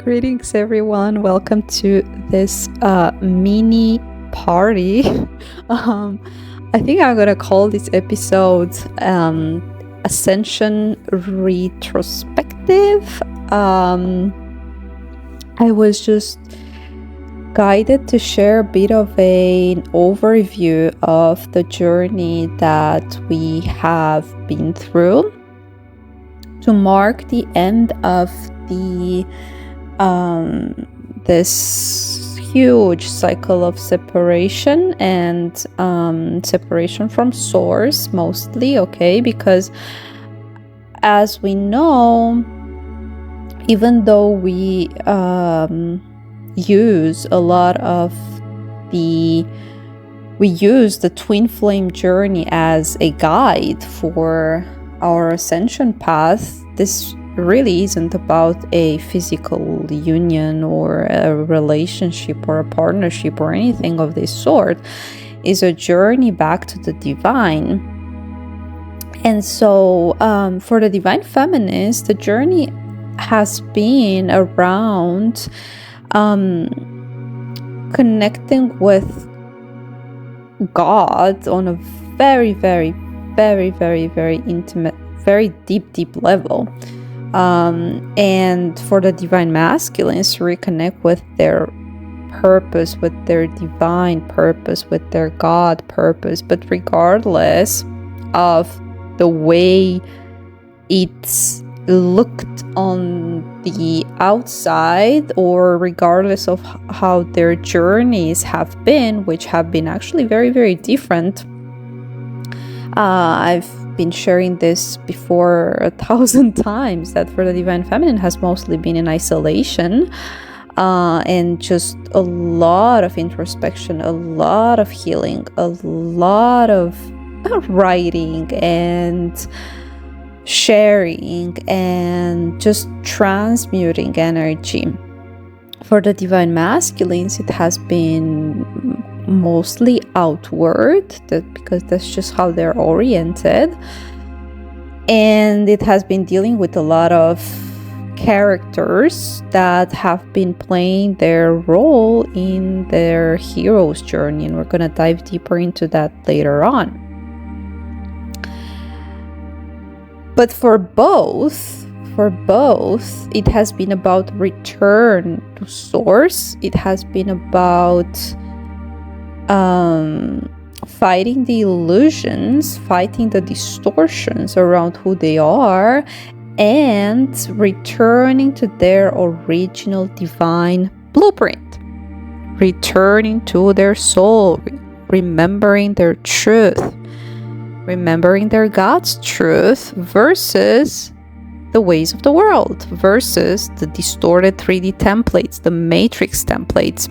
Greetings, everyone. Welcome to this mini party. I think I'm gonna call this episode Ascension Retrospective. I was just guided to share a bit of an overview of the journey that we have been through to mark the end of the this huge cycle of separation and separation from source mostly, okay? Because as we know, even though we use the twin flame journey as a guide for our ascension path, this really isn't about a physical union or a relationship or a partnership or anything of this sort. It's a journey back to the divine. And so for the divine feminist, the journey has been around connecting with God on a very, very, very, very, very intimate, very deep level. And for the divine masculines to reconnect with their purpose, with their divine purpose, with their God purpose, but regardless of the way it's looked on the outside, or regardless of how their journeys have been, which have been actually very, very different. I've been sharing this before 1,000 times, that for the divine feminine has mostly been in isolation and just a lot of introspection, a lot of healing, a lot of writing and sharing and just transmuting energy. For the divine masculines, it has been mostly outward, because that's just how they're oriented, and it has been dealing with a lot of characters that have been playing their role in their hero's journey, and we're going to dive deeper into that later on. But for both, it has been about return to source. It has been about fighting the illusions, fighting the distortions around who they are, and returning to their original divine blueprint, returning to their soul, remembering their truth, remembering their God's truth versus the ways of the world, versus the distorted 3D templates, the matrix templates,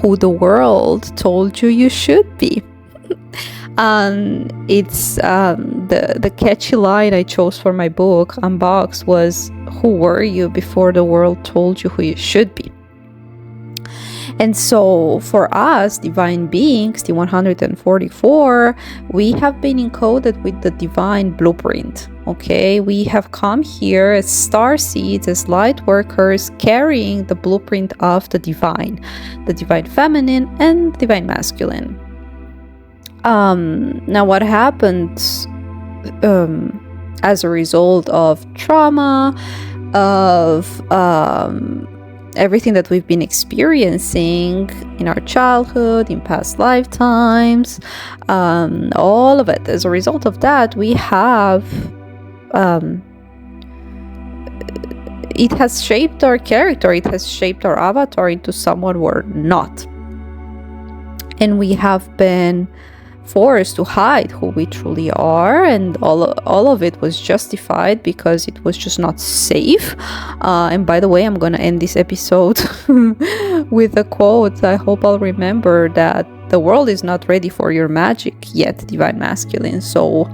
who the world told you should be. And it's the catchy line I chose for my book Unboxed was, who were you before the world told you who you should be? And so for us, divine beings, the 144, we have been encoded with the divine blueprint. Okay, we have come here as star seeds, as light workers, carrying the blueprint of the divine feminine and divine masculine. Now what happened as a result of trauma, of everything that we've been experiencing in our childhood, in past lifetimes, all of it, as a result of that, we have it has shaped our character, it has shaped our avatar into someone we're not, and we have been forced to hide who we truly are, and all of it was justified because it was just not safe. And by the way, I'm gonna end this episode with a quote. I hope I'll remember that the world is not ready for your magic yet, divine masculine. So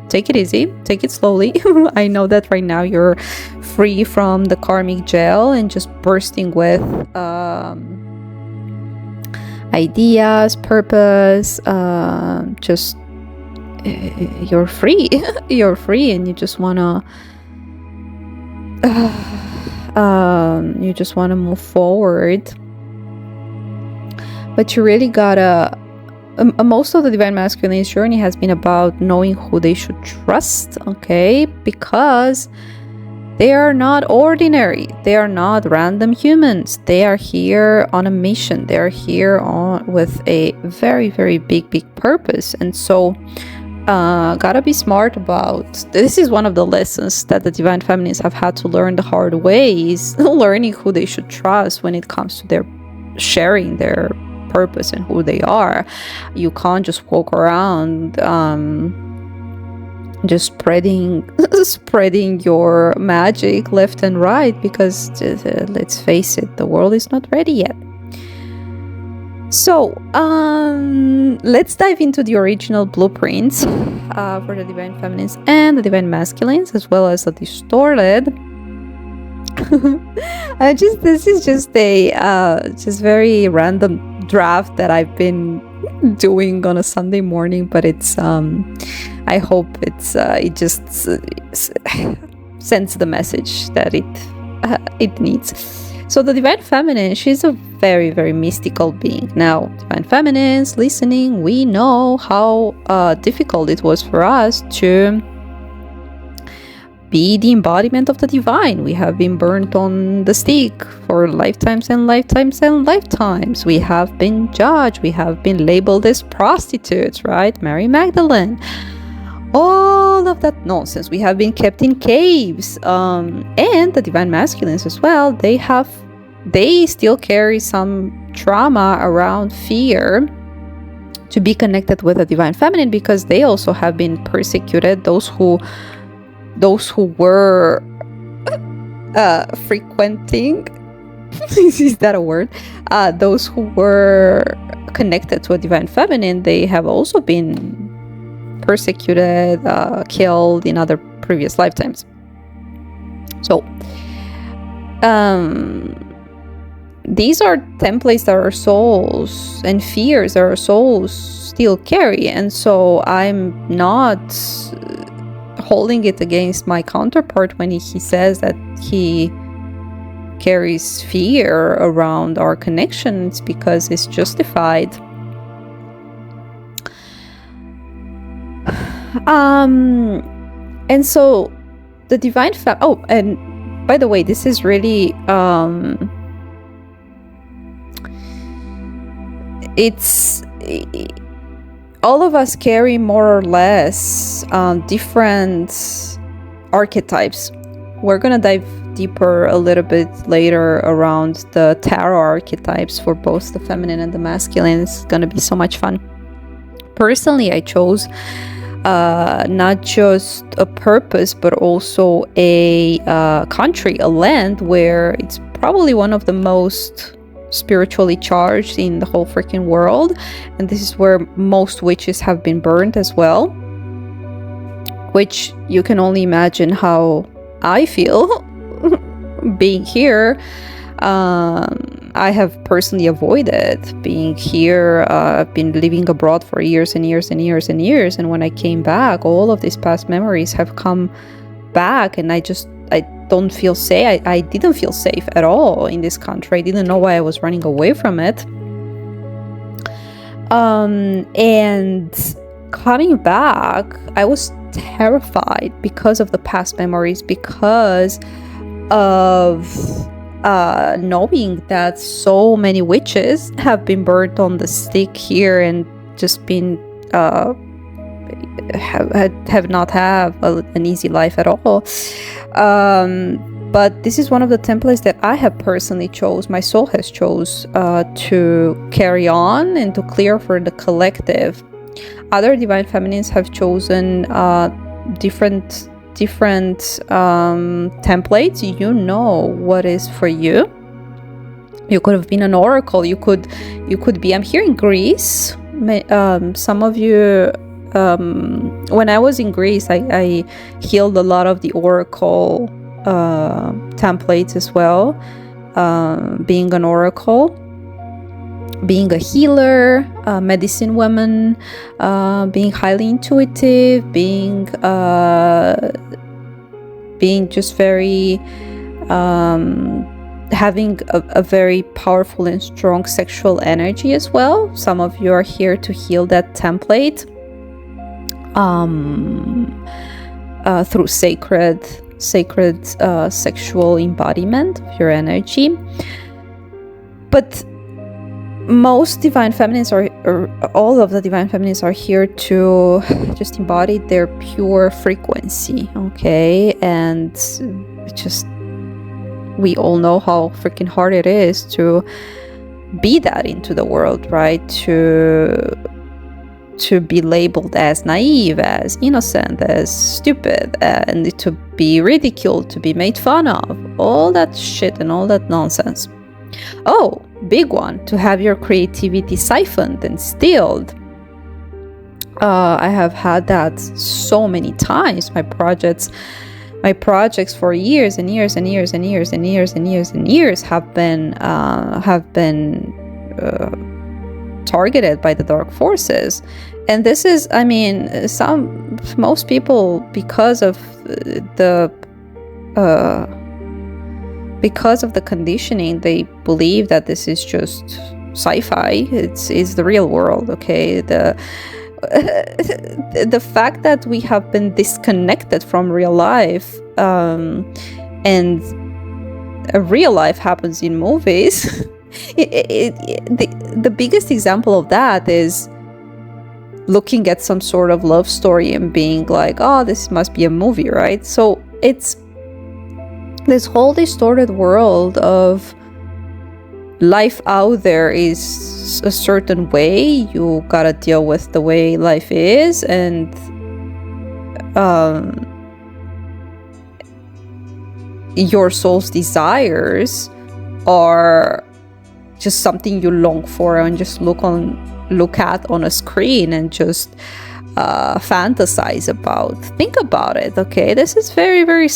take it easy, take it slowly. I know that right now you're free from the karmic jail and just bursting with ideas, purpose, just you're free. You're free, and you just wanna You just want to move forward, but you really gotta most of the Divine Masculine's journey has been about knowing who they should trust, okay? Because they are not ordinary. They are not random humans. They are here on a mission. They are here with a very, very big purpose. And so gotta be smart about this. Is one of the lessons that the Divine Feminines have had to learn the hard way, is learning who they should trust when it comes to their sharing their purpose and who they are. You can't just walk around just spreading your magic left and right, because let's face it, the world is not ready yet. So let's dive into the original blueprints for the Divine Feminines and the Divine Masculines, as well as the distorted. This is just a just very random draft that I've been doing on a Sunday morning, but it's I hope it just sends the message that it needs. So the Divine Feminine, she's a very, very mystical being. Now, Divine Feminines listening, we know how difficult it was for us to be the embodiment of the divine. We have been burnt on the stake for lifetimes and lifetimes and lifetimes. We have been judged. We have been labeled as prostitutes, right? Mary Magdalene. All of that nonsense. We have been kept in caves. And the Divine Masculines as well, they still carry some trauma around fear to be connected with the Divine Feminine, because they also have been persecuted. Those who were frequenting is that a word? Those who were connected to a Divine Feminine, they have also been persecuted, killed in other previous lifetimes. So these are templates that our souls and fears that our souls still carry, and so I'm not holding it against my counterpart when he says that he carries fear around our connections, because it's justified. And so the Divine oh, and by the way, this is really it's all of us carry more or less different archetypes. We're gonna dive deeper a little bit later around the tarot archetypes for both the feminine and the masculine. It's gonna be so much fun. Personally, I chose not just a purpose, but also a country, a land where it's probably one of the most spiritually charged in the whole freaking world, and this is where most witches have been burned as well, which you can only imagine how I feel being here. I have personally avoided being here. I've been living abroad for years and years and years and years, and when I came back, all of these past memories have come back, and I don't feel safe. I didn't feel safe at all in this country. I didn't know why I was running away from it. And coming back, I was terrified because of the past memories, because of knowing that so many witches have been burnt on the stake here and just been have not an easy life at all. But this is one of the templates that I have personally chose, my soul has chose to carry on and to clear for the collective. Other Divine Feminines have chosen different templates. You know what is for you. You could have been an oracle. You could be. I'm here in Greece. Some of you. When I was in Greece, I healed a lot of the oracle templates as well. Being an oracle, being a healer, medicine woman, being highly intuitive, being just very having a very powerful and strong sexual energy as well. Some of you are here to heal that template through sacred sexual embodiment of your energy. But most divine feminines or all of the divine feminines are here to just embody their pure frequency, okay? And just, we all know how freaking hard it is to be that into the world, right? To be labeled as naive, as innocent, as stupid, and to be ridiculed, to be made fun of, all that shit and all that nonsense. Oh, big one, to have your creativity siphoned and stealed. I have had that so many times. My projects for years and years and years and years and years and years and years have been targeted by the dark forces. And this is, I mean, most people, because of the conditioning, they believe that this is just sci-fi. It's the real world, okay? The fact that we have been disconnected from real life, and real life happens in movies. The biggest example of that is looking at some sort of love story and being like, oh, this must be a movie, right? So it's this whole distorted world of life out there is a certain way. You gotta deal with the way life is, and your soul's desires are just something you long for and just look at on a screen and just fantasize about. Think about it, okay? This is very, very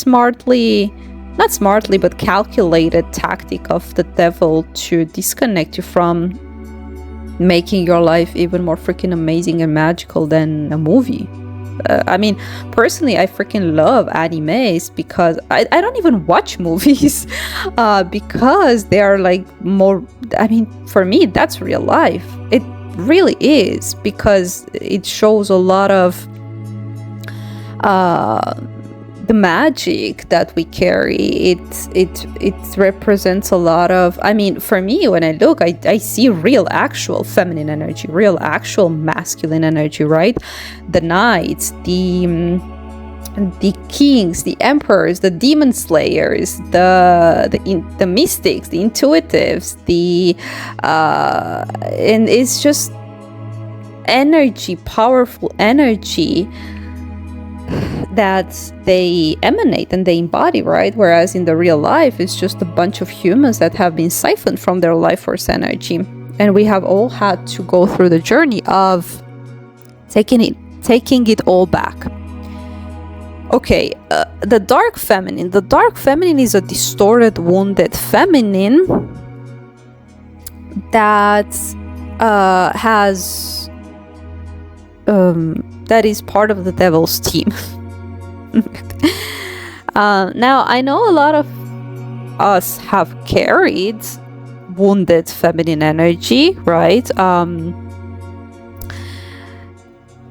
not smartly, but calculated tactic of the devil to disconnect you from making your life even more freaking amazing and magical than a movie. I mean, personally, I freaking love animes because I don't even watch movies because they are like more, I mean, for me, that's real life. It really is, because it shows a lot of the magic that we carry. It represents a lot of, I mean, for me, when I look, I see real actual feminine energy, real actual masculine energy, right? The knights, the kings, the emperors, the demon slayers, the mystics, the intuitives, and it's just energy, powerful energy that they emanate and they embody, right? Whereas in the real life, it's just a bunch of humans that have been siphoned from their life force energy. And we have all had to go through the journey of taking it all back. Okay, the dark feminine. The dark feminine is a distorted, wounded feminine that that is part of the devil's team. Now, I know a lot of us have carried wounded feminine energy, right?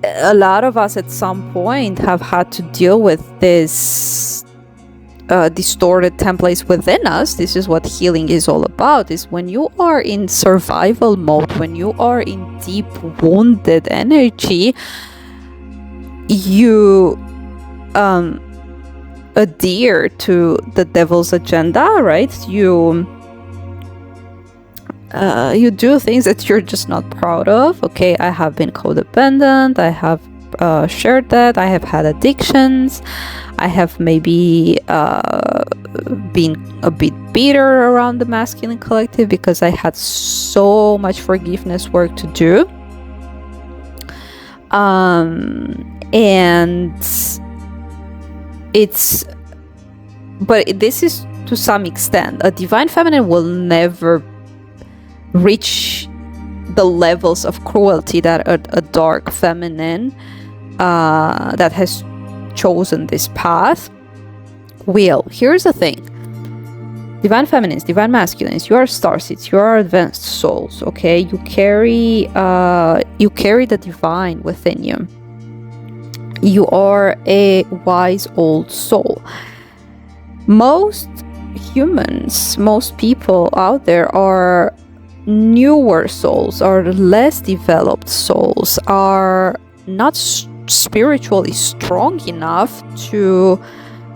A lot of us at some point have had to deal with this distorted templates within us. This is what healing is all about, is when you are in survival mode, when you are in deep wounded energy, you adhere to the devil's agenda, right? You do things that you're just not proud of. Okay, I have been codependent, I have shared that, I have had addictions, I have maybe been a bit bitter around the masculine collective because I had so much forgiveness work to do. And but this is to some extent. A divine feminine will never reach the levels of cruelty that a dark feminine that has chosen this path will. Here's the thing. Divine feminines, divine masculines, you are starseeds, you are advanced souls, okay? You carry the divine within you. You are a wise old soul. Most humans, most people out there are newer souls, are less developed souls, are not spiritually strong enough to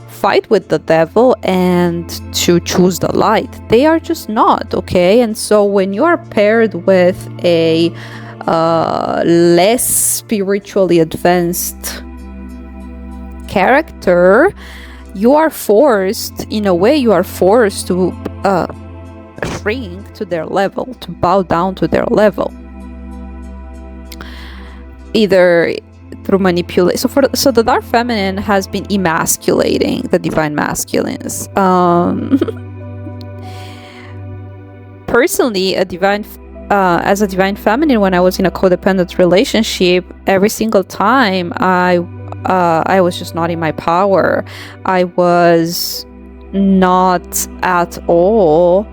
fight with the devil and to choose the light. They are just not, okay? And so when you are paired with a less spiritually advanced character, you are forced, in a way, you are forced to shrink to their level, to bow down to their level. Either through manipulation. So the dark feminine has been emasculating the divine masculines. Personally, as a divine feminine, when I was in a codependent relationship, every single time I was just not in my power. I was not at all.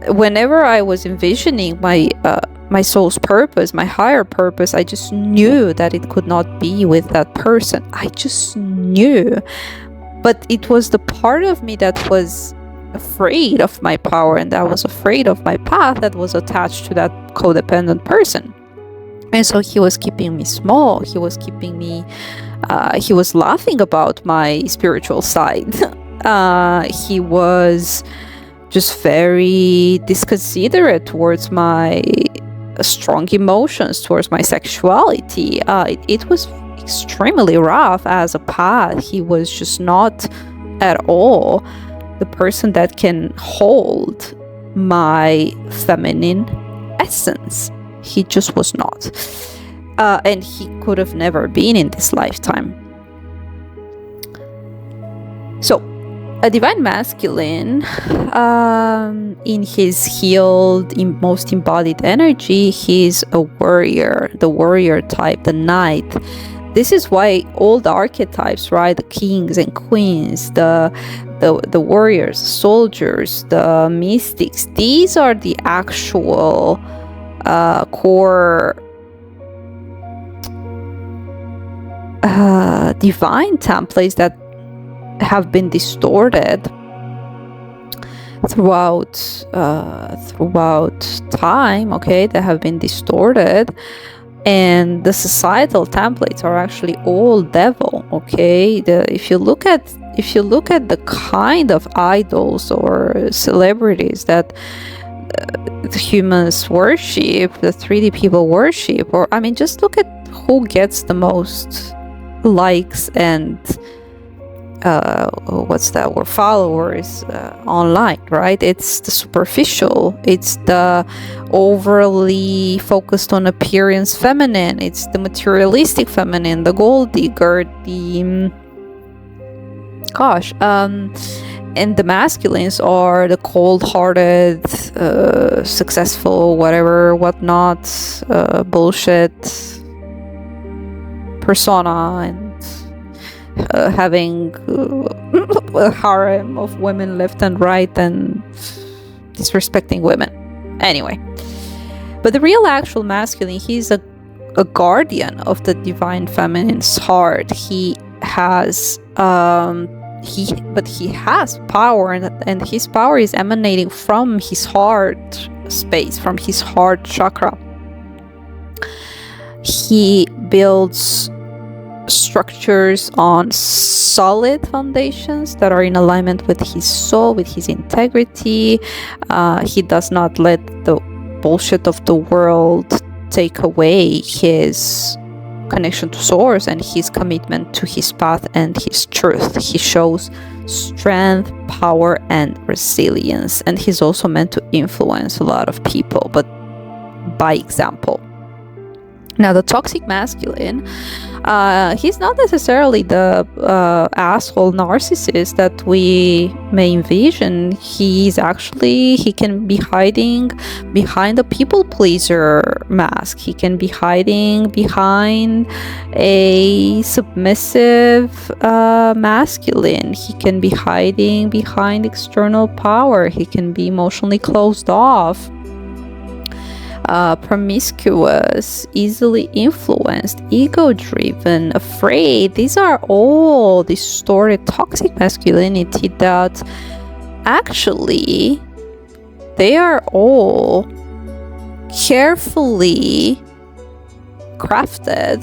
Whenever I was envisioning my soul's purpose, my higher purpose, I just knew that it could not be with that person. I just knew. But it was the part of me that was afraid of my power and that was afraid of my path that was attached to that codependent person. And so he was keeping me small. He was keeping me, he was laughing about my spiritual side. He was just very disconsiderate towards my strong emotions, towards my sexuality. It was extremely rough as a path. He was just not at all the person that can hold my feminine essence. He just was not. And he could have never been in this lifetime. So, a divine masculine, in his healed, most embodied energy, he's a warrior, the warrior type, the knight. This is why all the archetypes, right? The kings and queens, the warriors, soldiers, the mystics, these are the actual core divine templates that have been distorted throughout time, okay? They have been distorted, and the societal templates are actually all devil, okay? If you look at the kind of idols or celebrities that the humans worship, the 3D people worship, or I mean, just look at who gets the most likes and what's that word, followers online, right? It's the superficial, it's the overly focused on appearance feminine, it's the materialistic feminine, the gold digger, the and the masculines are the cold-hearted, successful, whatever, whatnot, bullshit persona, and having a harem of women left and right and disrespecting women. Anyway, but the real actual masculine, he's a guardian of the divine feminine's heart. He has he has power, and his power is emanating from his heart space, from his heart chakra. He builds structures on solid foundations that are in alignment with his soul, with his integrity. He does not let the bullshit of the world take away his connection to source and his commitment to his path and his truth. He shows strength, power, and resilience, and he's also meant to influence a lot of people, but by example. Now, the toxic masculine, he's not necessarily the asshole narcissist that we may envision. He can be hiding behind a people pleaser mask. He can be hiding behind a submissive masculine. He can be hiding behind external power. He can be emotionally closed off, promiscuous, easily influenced, ego-driven, afraid. These are all distorted toxic masculinity that actually they are all carefully crafted.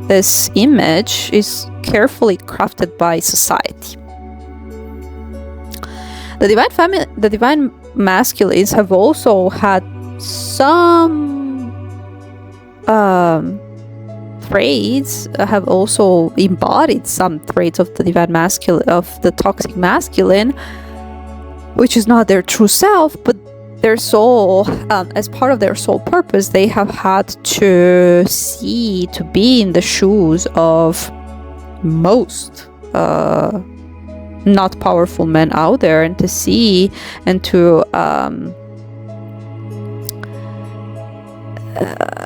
This image is carefully crafted by society. The divine masculines have also had some traits, have also embodied some traits of the divine masculine, of the toxic masculine, which is not their true self, but their soul, as part of their soul purpose, they have had to be in the shoes of most not powerful men out there, and to see and to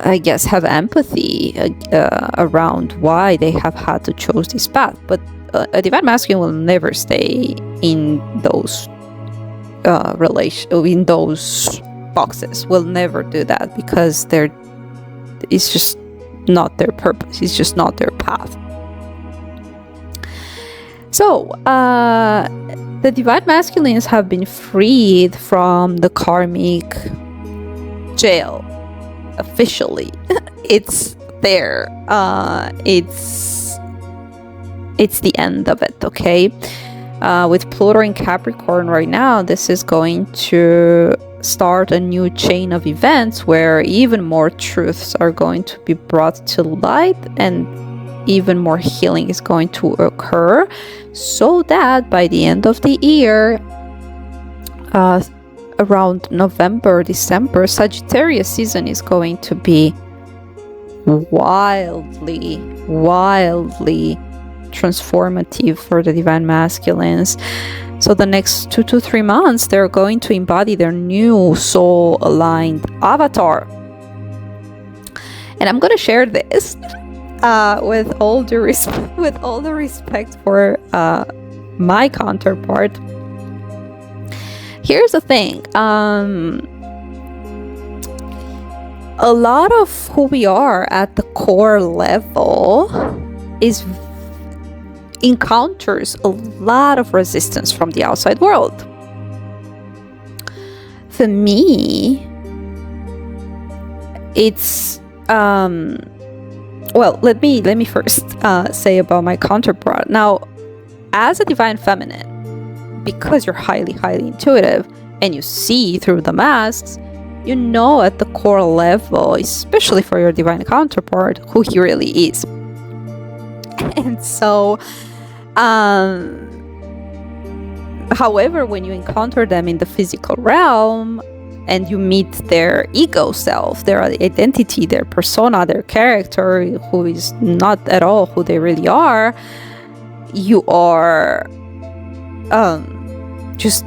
I guess have empathy around why they have had to choose this path. But a divine masculine will never stay in those in those boxes. Will never do that, because it's just not their purpose. It's just not their path. So the divine masculines have been freed from the karmic jail. Officially, it's there. It's the end of it. Okay, with Pluto in Capricorn right now, this is going to start a new chain of events where even more truths are going to be brought to light, and even more healing is going to occur, so that by the end of the year, around November, December, Sagittarius season is going to be wildly transformative for the divine masculines. So the next 2 to 3 months, they're going to embody their new soul aligned avatar. And I'm going to share this with all the respect for my counterpart. Here's the thing, a lot of who we are at the core level encounters a lot of resistance from the outside world. For me, it's well, let me first say about my counterpart. Now, as a divine feminine, because you're highly intuitive and you see through the masks, you know at the core level, especially for your divine counterpart, who he really is. And so, however, when you encounter them in the physical realm and you meet their ego self, their identity, their persona, their character, who is not at all who they really are, you are just,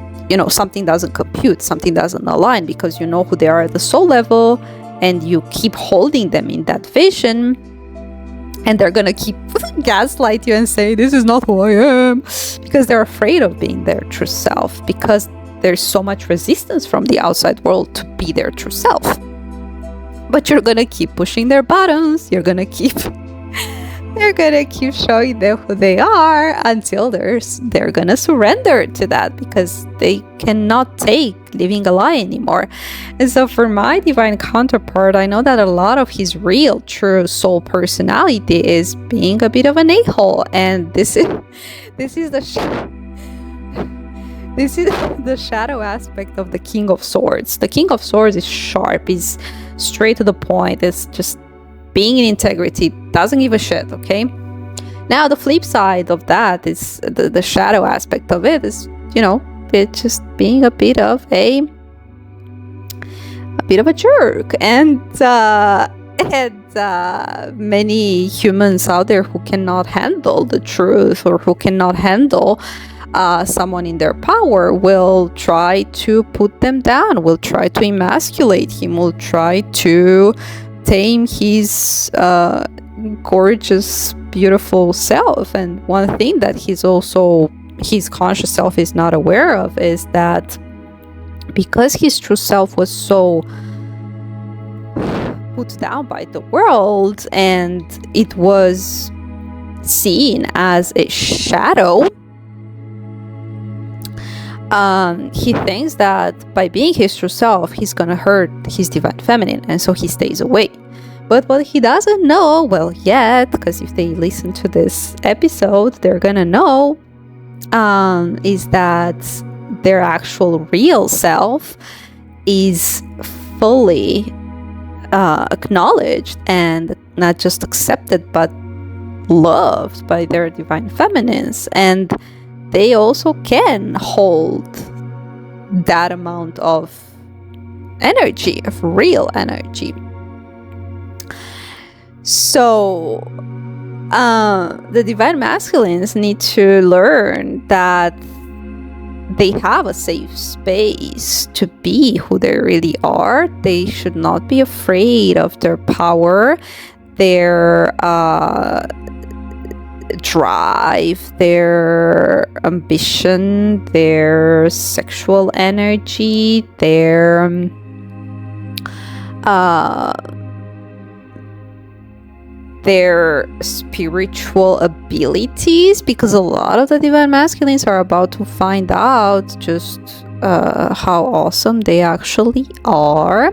something doesn't compute, something doesn't align, because you know who they are at the soul level, and you keep holding them in that vision, and they're gonna keep gaslight you and say, this is not who I am, because they're afraid of being their true self, because there's so much resistance from the outside world to be their true self. But you're gonna keep pushing their buttons, you're gonna keep showing them who they are until they're gonna surrender to that, because they cannot take living a lie anymore. And so for my divine counterpart, I know that a lot of his real true soul personality is being a bit of an a-hole, and this is the shadow aspect of the King of Swords. The King of Swords is sharp, is straight to the point, it's just being in integrity, doesn't give a shit, okay? Now, the flip side of that is the shadow aspect of it is, it's just being a bit of a jerk. And many humans out there who cannot handle the truth, or who cannot handle someone in their power, will try to put them down, will try to emasculate him, will try to tame his gorgeous, beautiful self. And one thing that his conscious self is not aware of is that because his true self was so put down by the world, and it was seen as a shadow, he thinks that by being his true self, he's gonna hurt his divine feminine, and so he stays away. But what he doesn't know, well, yet, because if they listen to this episode, they're gonna know, is that their actual real self is fully acknowledged, and not just accepted, but loved by their divine feminines. And they also can hold that amount of energy, of real energy. So the divine masculines need to learn that they have a safe space to be who they really are. They should not be afraid of their power, their drive, their ambition, their sexual energy, their spiritual abilities, because a lot of the divine masculines are about to find out just how awesome they actually are.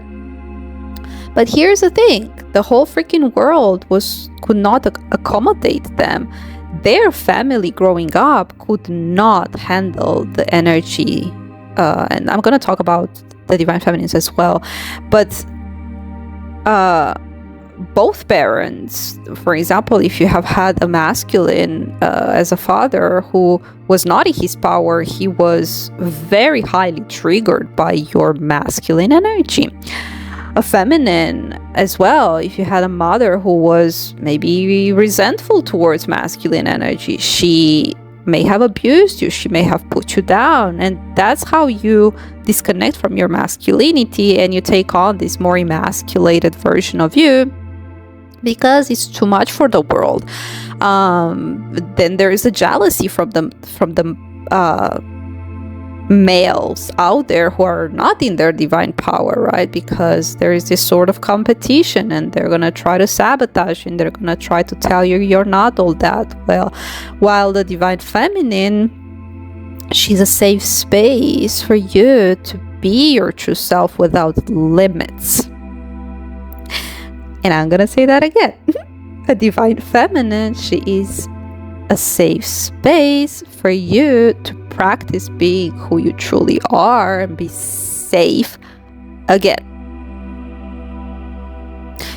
But here's the thing, the whole freaking world could not accommodate them. Their family growing up could not handle the energy, and I'm going to talk about the divine feminines as well, but both parents, for example, if you have had a masculine as a father who was not in his power, he was very highly triggered by your masculine energy. A feminine as well, if you had a mother who was maybe resentful towards masculine energy, she may have abused you, she may have put you down, and that's how you disconnect from your masculinity and you take on this more emasculated version of you, because it's too much for the world. Then there is a jealousy from the males out there who are not in their divine power, right? Because there is this sort of competition, and they're gonna try to sabotage you, and they're gonna try to tell you you're not all that well. While the divine feminine, she's a safe space for you to be your true self without limits. And I'm gonna say that again. A divine feminine, she is a safe space for you to practice being who you truly are and be safe again.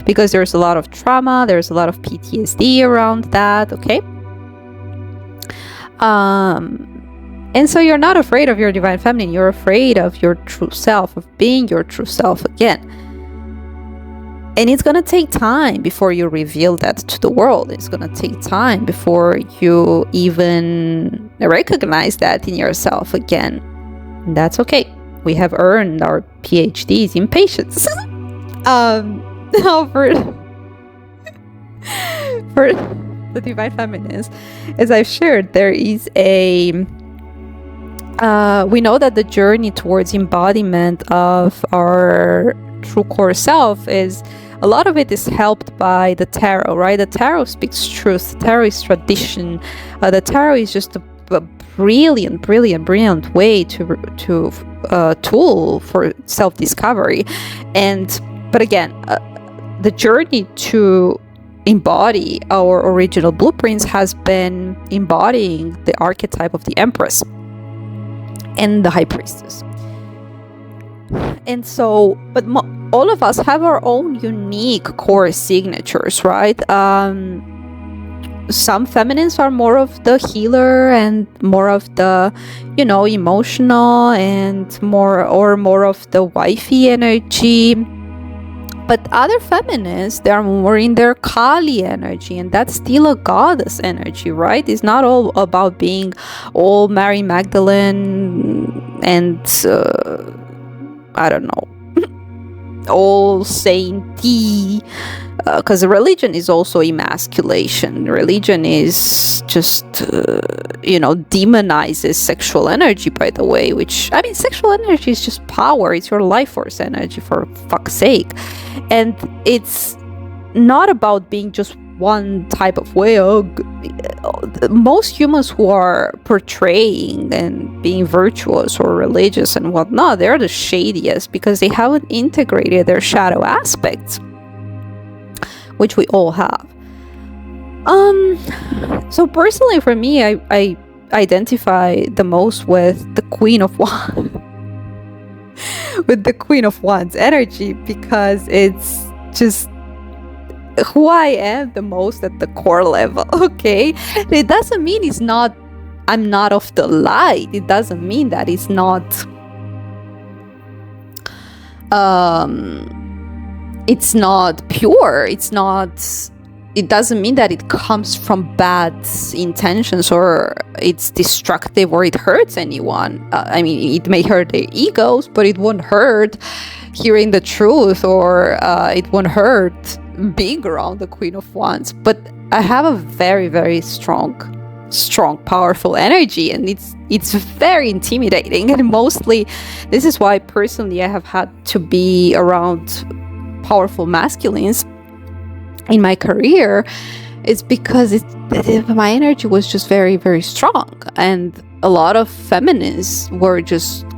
Because there's a lot of trauma, there's a lot of PTSD around that, okay? And so you're not afraid of your divine feminine, you're afraid of your true self, of being your true self again. And it's going to take time before you reveal that to the world. It's going to take time before you even recognize that in yourself again. And that's okay. We have earned our PhDs in patience. Now for the divine feminines, as I've shared, there is a... we know that the journey towards embodiment of our true core self is... a lot of it is helped by the tarot, right? The tarot speaks truth. The tarot is tradition. The tarot is just a brilliant way to tool for self-discovery. But again, the journey to embody our original blueprints has been embodying the archetype of the Empress and the High Priestess. And so, but all of us have our own unique core signatures, right? Some feminines are more of the healer and more of the, emotional and more of the wifey energy. But other feminists, they are more in their Kali energy, and that's still a goddess energy, right? It's not all about being all Mary Magdalene and I don't know, all sainty, because religion is also emasculation. Religion is just demonizes sexual energy, by the way, which, I mean, sexual energy is just power. It's your life force energy, for fuck's sake. And it's not about being just one type of way. Most humans who are portraying and being virtuous or religious and whatnot, they're the shadiest because they haven't integrated their shadow aspects, which we all have. So personally for me, I identify the most with the Queen of Wands. With the Queen of Wands energy, because it's just who I am the most at the core level. Okay, it doesn't mean I'm not of the light. It doesn't mean that it's not pure. It doesn't mean that it comes from bad intentions or it's destructive or it hurts anyone. I mean, it may hurt their egos, but it won't hurt hearing the truth, or it won't hurt being around the Queen of Wands. But I have a very, very strong, powerful energy, and it's very intimidating. And mostly, this is why personally I have had to be around powerful masculines in my career. It's because my energy was just very, very strong, and a lot of feminists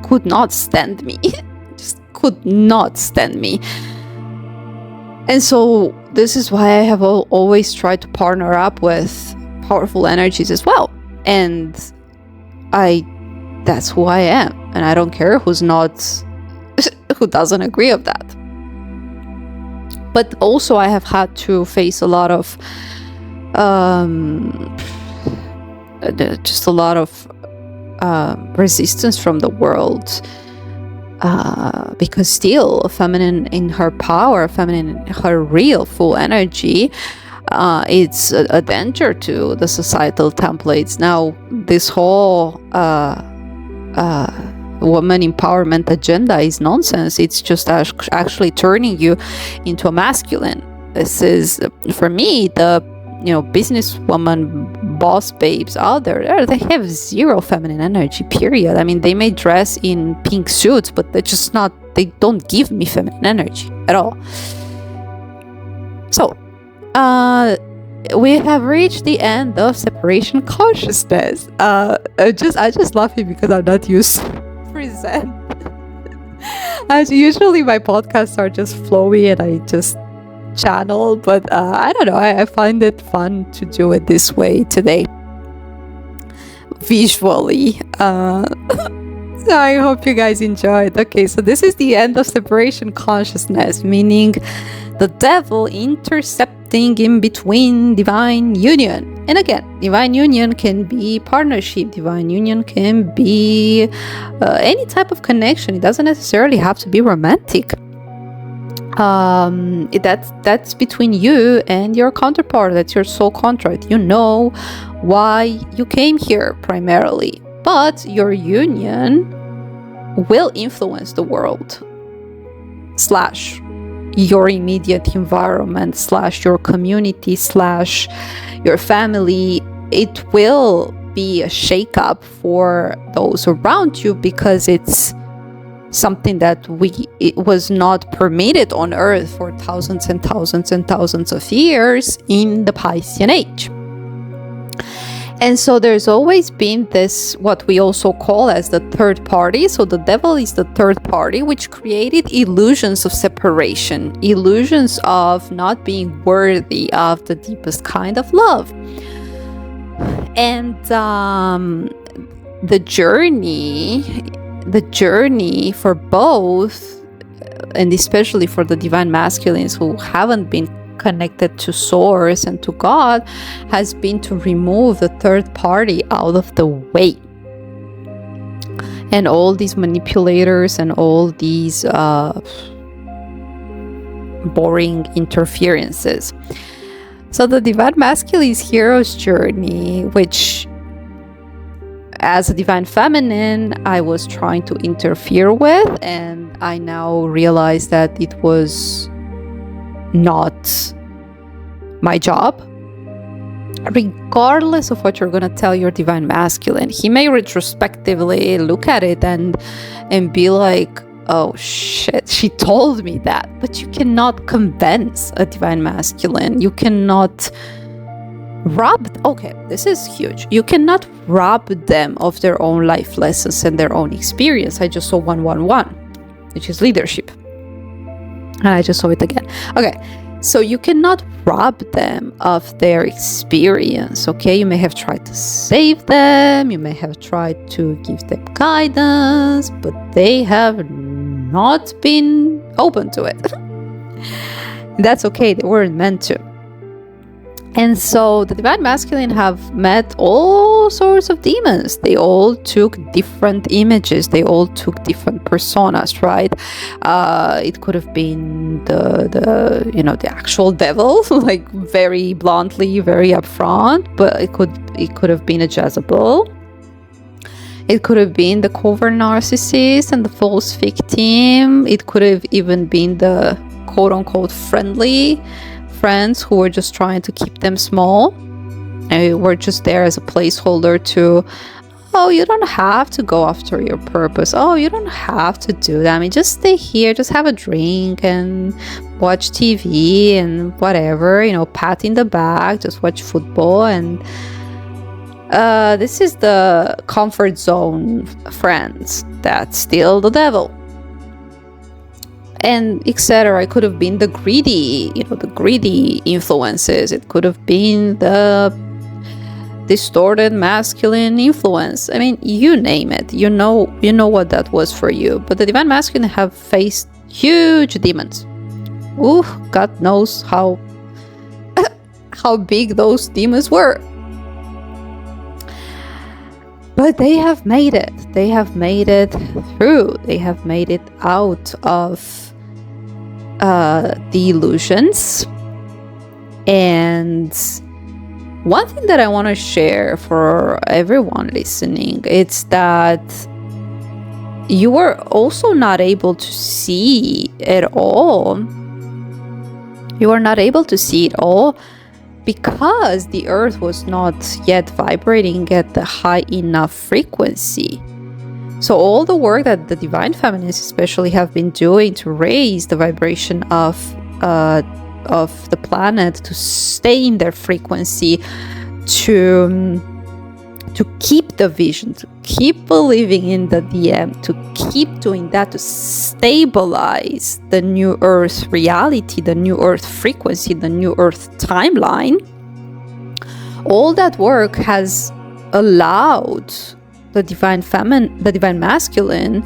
could not stand me. Just could not stand me. And so this is why I have always tried to partner up with powerful energies as well. And that's who I am, and I don't care who doesn't agree with that. But also I have had to face a lot of resistance from the world, because still a feminine in her power, feminine in her real full energy, it's a danger to the societal templates. Now this whole woman empowerment agenda is nonsense. It's just actually turning you into a masculine. This is, for me, the businesswoman boss babes out there, they have zero feminine energy, period. I mean, they may dress in pink suits, but they don't give me feminine energy at all. So we have reached the end of separation consciousness. I just laugh because I'm not used to present. As usually my podcasts are just flowy and I just channel, but I don't know, I find it fun to do it this way today, visually. So I hope you guys enjoyed. Okay, so this is the end of separation consciousness, meaning the devil intercepting in between divine union. And again, divine union can be partnership, divine union can be any type of connection. It doesn't necessarily have to be romantic. That's between you and your counterpart. That's your soul contract. You know why you came here primarily, but your union will influence the world / your immediate environment / your community / your family. It will be a shake-up for those around you, because it's something that it was not permitted on Earth for thousands and thousands and thousands of years in the Piscean Age. And so there's always been this, what we also call as the third party. So the devil is the third party, which created illusions of separation, illusions of not being worthy of the deepest kind of love. And the journey for both, and especially for the divine masculines who haven't been connected to source and to God, has been to remove the third party out of the way. And all these manipulators and all these boring interferences. So the Divine Masculine's hero's journey, which as a Divine Feminine I was trying to interfere with, and I now realize that it was not my job. Regardless of what you're going to tell your Divine Masculine, he may retrospectively look at it and be like, oh shit, she told me that. But you cannot convince a Divine Masculine. You cannot okay, this is huge. You cannot rob them of their own life lessons and their own experience. I just saw 111, which is leadership. And I just saw it again. Okay, so you cannot rob them of their experience, okay? You may have tried to save them, you may have tried to give them guidance, but they have not been open to it. That's okay, they weren't meant to. And so the Divine Masculine have met all sorts of demons. They all took different images. They all took different personas, right? It could have been the actual devil, like very bluntly, very upfront. But it could have been a Jezebel. It could have been the covert narcissist and the false victim. It could have even been the quote-unquote friendly friends who were just trying to keep them small, and were just there as a placeholder to, oh, you don't have to go after your purpose, oh, you don't have to do that, I mean, just stay here, just have a drink and watch TV and whatever, pat in the back, just watch football. And this is the comfort zone friends that's still the devil, and etc. It could have been the greedy, the greedy influences. It could have been the distorted masculine influence. I mean, you name it. You know what that was for you. But the Divine Masculine have faced huge demons. Ooh, God knows how big those demons were. But they have made it. They have made it through. They have made it out of the illusions. And one thing that I want to share for everyone listening, it's that you were also not able to see it all. You are not able to see it all because the Earth was not yet vibrating at the high enough frequency. So all the work that the Divine Feminists especially have been doing to raise the vibration of the planet, to stay in their frequency, to keep the vision, to keep believing in the DM, to keep doing that, to stabilize the new Earth reality, the new Earth frequency, the new Earth timeline. All that work has allowed the Divine Masculine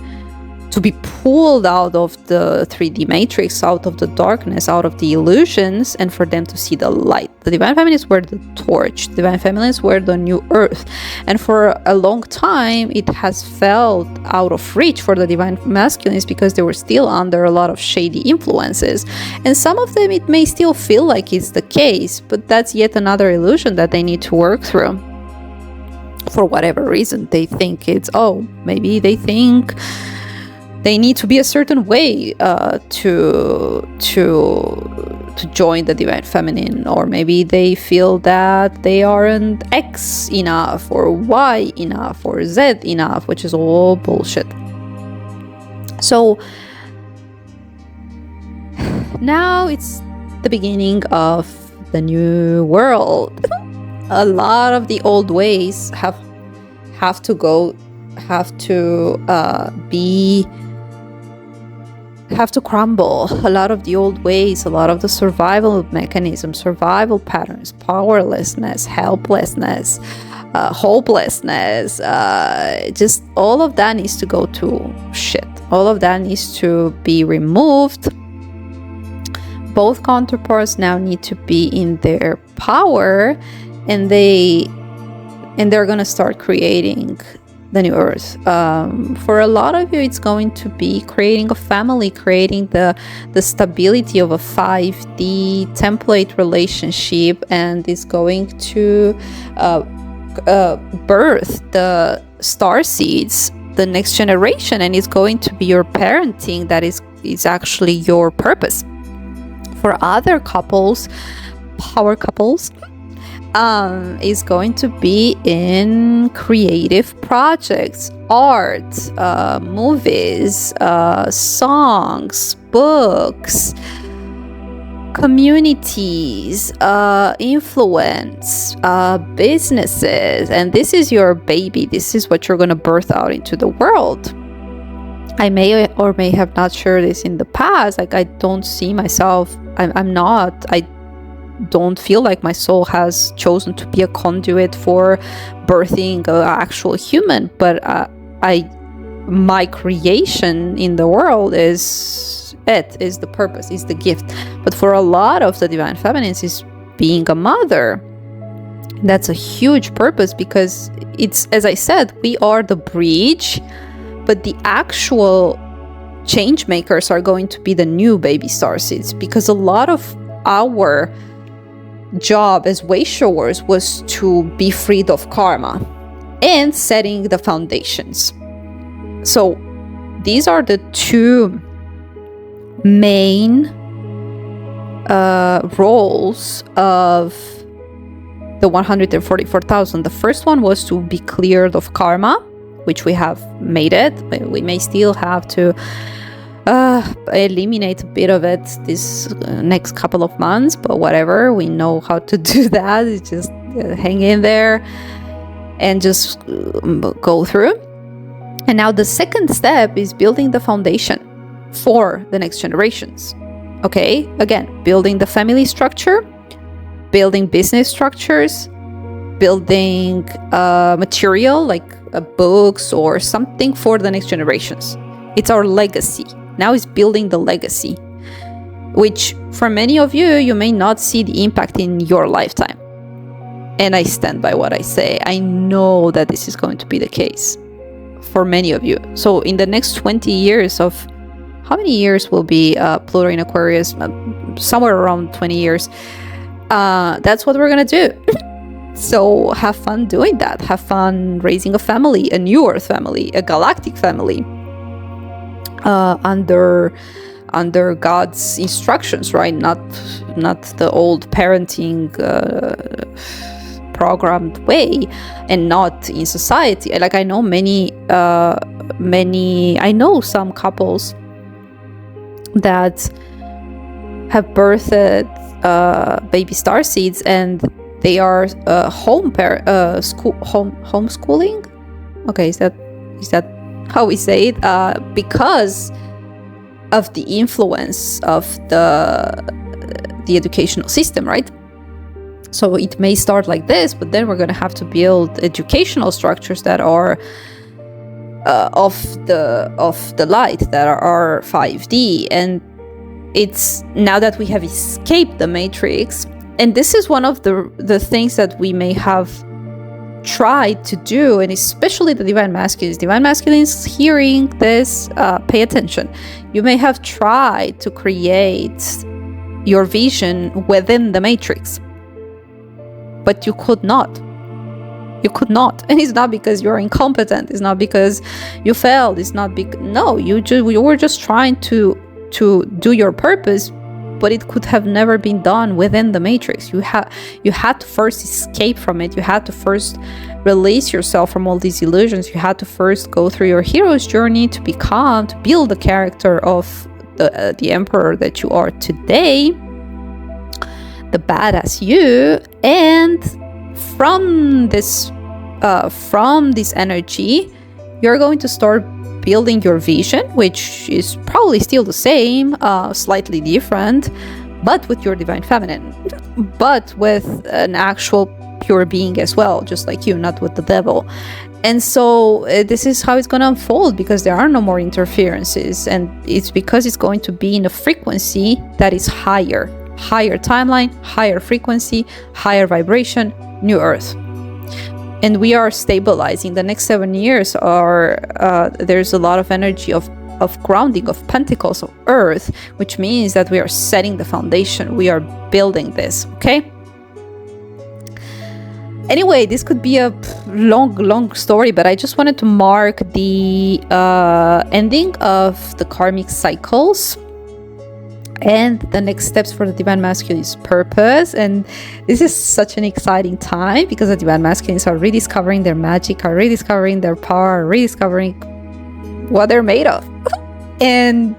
to be pulled out of the 3D matrix, out of the darkness, out of the illusions, and for them to see the light. The Divine Feminists were the torch. The Divine Feminists were the new Earth. And for a long time, it has felt out of reach for the Divine Masculines because they were still under a lot of shady influences. And some of them, it may still feel like it's the case, but that's yet another illusion that they need to work through. For whatever reason, they think maybe they think they need to be a certain way to join the Divine Feminine, or maybe they feel that they aren't X enough, or Y enough, or Z enough, which is all bullshit. So now it's the beginning of the new world. A lot of the old ways have to crumble. A lot of the old ways, a lot of the survival mechanisms, survival patterns, powerlessness, helplessness, hopelessness, just all of that needs to go to shit. All of that needs to be removed. Both counterparts now need to be in their power, and they're gonna start creating the new Earth. For a lot of you, it's going to be creating a family, creating the stability of a 5D template relationship, and is going to birth the star seeds, the next generation, and it's going to be your parenting that is actually your purpose. For other couples, power couples, is going to be in creative projects, art, movies, songs, books, communities, influence, businesses, and this is your baby. This is what you're going to birth out into the world. I may or may have not shared this in the past. Like, I don't see myself, I don't feel like my soul has chosen to be a conduit for birthing an actual human, but my creation in the world is the purpose, is the gift. But for a lot of the divine feminines is being a mother. That's a huge purpose, because it's, as I said, we are the bridge, but the actual change makers are going to be the new baby starseeds, because a lot of our job as Wayshowers was to be freed of karma and setting the foundations. So these are the two main roles of the 144,000. The first one was to be cleared of karma, which we have made it. We may still have to eliminate a bit of it this next couple of months, but whatever, we know how to do that. It's just hang in there and just go through. And now the second step is building the foundation for the next generations. Okay, again, building the family structure, building business structures, building material like books or something for the next generations. It's our legacy. Now it's building the legacy, which for many of you, you may not see the impact in your lifetime. And I stand by what I say. I know that this is going to be the case for many of you. So in the next 20 years of, how many years will be Pluto in Aquarius? Somewhere around 20 years. That's what we're going to do. So have fun doing that. Have fun raising a family, a new Earth family, a galactic family. Under God's instructions, right? Not the old parenting programmed way, and not in society. Like, I know I know some couples that have birthed baby starseeds, and they are homeschooling. Okay, is that how we say it, because of the influence of the educational system, right? So it may start like this, but then we're going to have to build educational structures that are of the light, that are 5D. And it's now that we have escaped the matrix, and this is one of the things that we may have tried to do, and especially the divine masculines hearing this, pay attention. You may have tried to create your vision within the matrix, but you could not. And it's not because you're incompetent, it's not because you failed, it's not no, you were just trying to do your purpose, but it could have never been done within the matrix. You had to first escape from it. You had to first release yourself from all these illusions. You had to first go through your hero's journey to build the character of the emperor that you are today, the badass you. And from this energy, you're going to start building your vision, which is probably still the same, slightly different, but with your divine feminine, but with an actual pure being as well, just like you, not with the devil. And so this is how it's going to unfold, because there are no more interferences, and it's because it's going to be in a frequency that is higher timeline, higher frequency, higher vibration, new Earth. and we are stabilizing. The next 7 years are there's a lot of energy of grounding, of pentacles, of earth, which means that we are setting the foundation. We are building this, okay? Anyway, this could be a long story, but I just wanted to mark the ending of the karmic cycles and the next steps for the Divine Masculines purpose. And this is such an exciting time because the Divine Masculines are rediscovering their magic, are rediscovering their power, are rediscovering what they're made of. And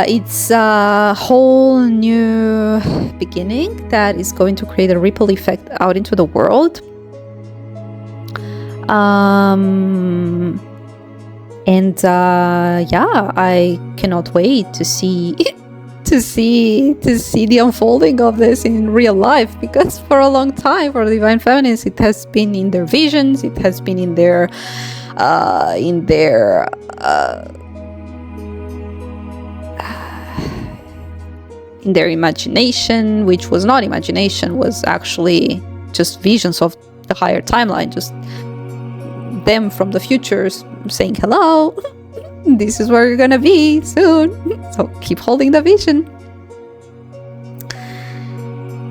it's a whole new beginning that is going to create a ripple effect out into the world. Yeah, I cannot wait to see the unfolding of this in real life, because for a long time for the Divine Feminines it has been in their visions, it has been in their imagination, which was not imagination, was actually just visions of the higher timeline, just them from the futures saying hello, this is where you're gonna be soon, so keep holding the vision.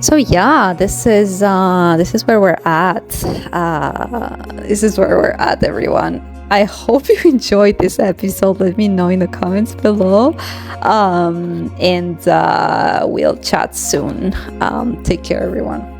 So yeah, this is where we're at. This is where we're at, everyone. I hope you enjoyed this episode. Let me know in the comments below. And we'll chat soon. Take care, everyone.